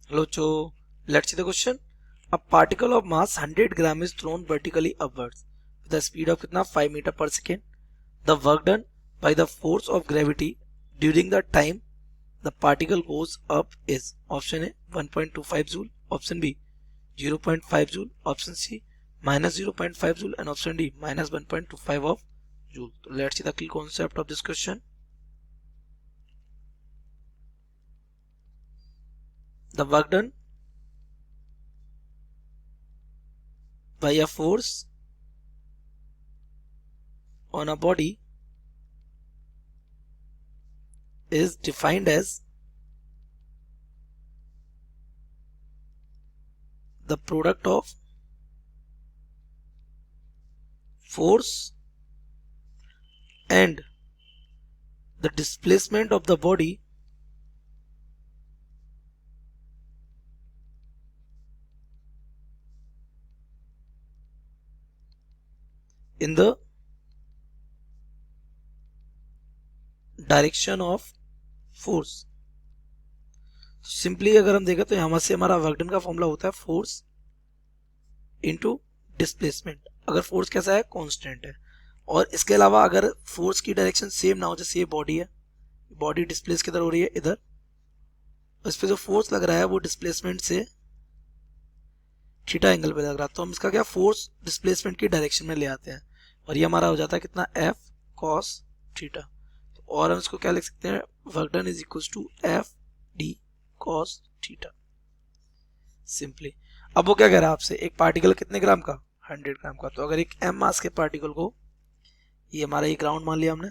Hello, Joe. Let's see the question. A particle of mass 100 gram is thrown vertically upwards with a speed of कितना 5 meter per second. The work done by the force of gravity during the time the particle goes up is option A 1.25 joule, option B 0.5 joule, option C minus 0.5 joule, and option D minus 1.25 of joule. So let's see the key concept of this question. The work done by a force on a body is defined as the product of force and the displacement of the body in the direction of force. Simply अगर हम देखें तो यहां से हमारा work done का formula होता है फोर्स इनटू डिस्प्लेसमेंट. अगर फोर्स कैसा है कांस्टेंट है, और इसके अलावा अगर फोर्स की डायरेक्शन सेम ना हो, जैसे ये बॉडी है, बॉडी डिस्प्लेस किधर हो रही है इधर, इस पे जो फोर्स लग रहा है वो डिस्प्लेसमेंट से थीटा एंगल पे लग रहा है, तो हम इसका क्या फोर्स डिस्प्लेसमेंट की डायरेक्शन में ले आते हैं और ये हमारा हो जाता है कितना एफ कॉस थीटा. और हम इसको क्या लिख सकते हैं, work done is equal to F D cos theta simply. अब वो क्या कह रहा है आपसे, एक पार्टिकल कितने ग्राम का 100 ग्राम का. तो अगर एक एम मास के पार्टिकल को, ये हमारा ये ग्राउंड मान लिया हमने,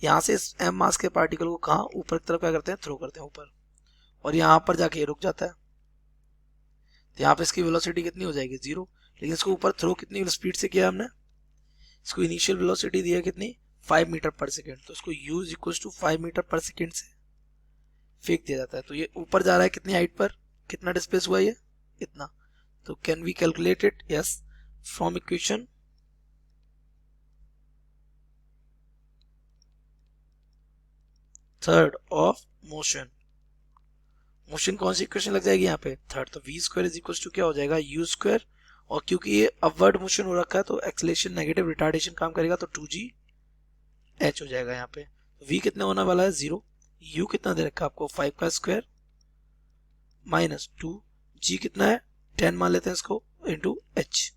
यहाँ से इस एम मास के पार्टिकल को कहाँ ऊपर की तरफ क्या करते हैं, थ्रो करते हैं ऊपर, और यहाँ पर जाके ये रुक जाता है. तो यहाँ पे इसकी वेलोसिटी कितनी हो जाएगी 0, लेकिन इसको ऊपर थ्रो कितनी स्पीड से किया हमने, इसको इनिशियल वेलोसिटी दी है कितनी 5 मीटर पर सेकेंड, तो इसको u इक्वल टू 5 मीटर पर सेकेंड से फेंक दिया जाता है. तो ये ऊपर जा रहा है कितनी हाइट पर, कितना डिस्प्लेस हुआ ये इतना. तो can we calculate it, yes, from equation third of motion. Motion कौन सी इक्वेशन लग जाएगी यहाँ पे, थर्ड. तो v square is equal to क्या हो जाएगा u स्क्वायर, और क्योंकि ये अपवर्ड मोशन हो रखा है तो एक्सेलरेशन नेगेटिव रिटार्डेशन काम करेगा, तो 2g h हो जाएगा. यहाँ पे v कितना होने वाला है 0, u कितना दे रखा है आपको 5 का स्क्वायर माइनस 2, g कितना है 10 मान लेते हैं इसको, इंटू h.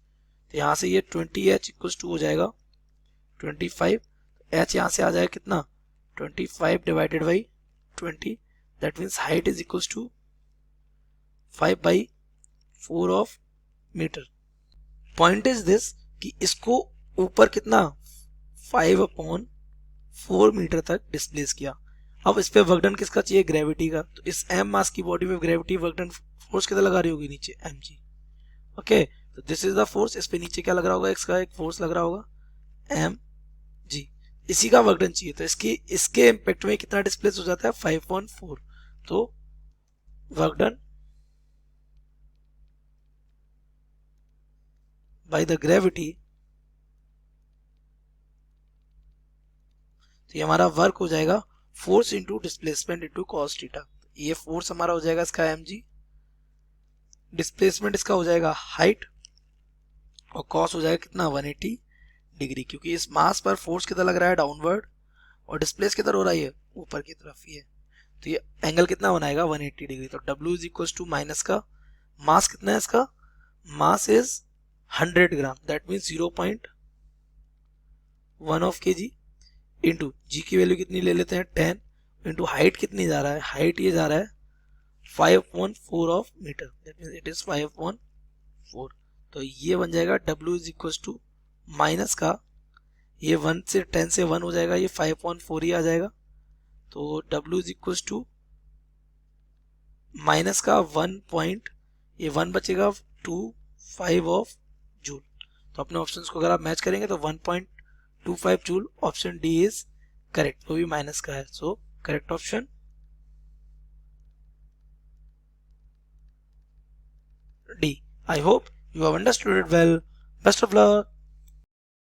तो यहाँ से ये 20h इक्वल टू हो जाएगा 25, h यहाँ से आ जाएगा कितना 25 divided by 20, that means height is equal to 5/4 of meter. Point is this कि इसको ऊपर कितना 5/4 मीटर तक डिस्प्लेस किया. अब इस पे वर्क डन किसका चाहिए, ग्रेविटी का. तो इस एम मास की बॉडी पे ग्रेविटी वर्क डन फोर्स कितना लगा रही होगी, नीचे mg. ओके, तो दिस इज द फोर्स. इस पे नीचे क्या लग रहा होगा, इसका एक फोर्स लग रहा होगा mg, इसी का वर्क डन चाहिए. तो इसके इम्पैक्ट में कितना डिस्प्लेस हो जाता है 5/4. तो work done by the gravity, तो ये हमारा वर्क हो जाएगा force into displacement into cos theta. ये फोर्स हमारा हो जाएगा इसका mg, डिस्प्लेसमेंट इसका हो जाएगा हाइट, और कॉस हो जाएगा कितना 180 डिग्री, क्योंकि इस मास पर फोर्स कितना लग रहा है डाउनवर्ड, और डिस्प्लेस किधर हो रहा है ऊपर की तरफ ये. तो ये एंगल कितना बनाएगा 180 डिग्री. तो W is equal to minus का मास कितना है इसका, mass is 100 gram, that means 0.1 of kg, into g की वैल्यू कितनी ले लेते हैं 10, इंटू हाइट कितनी जा रहा है, हाइट ये जा रहा है 5/4 of meter, that means it is 5/4. तो ये बन जाएगा W is equal to minus का, ये 1 से 10 से 1 हो जाएगा, ये 5/4 ही आ जाएगा. तो W is equal to minus का 1 पॉइंट, ये 1 बचेगा 25 ऑफ जूल. तो अपने ऑप्शंस को अगर आप मैच करेंगे तो 1.25 joule, option D is correct. वो भी माइनस का है, so correct option D. I hope you have understood it well. Best of luck.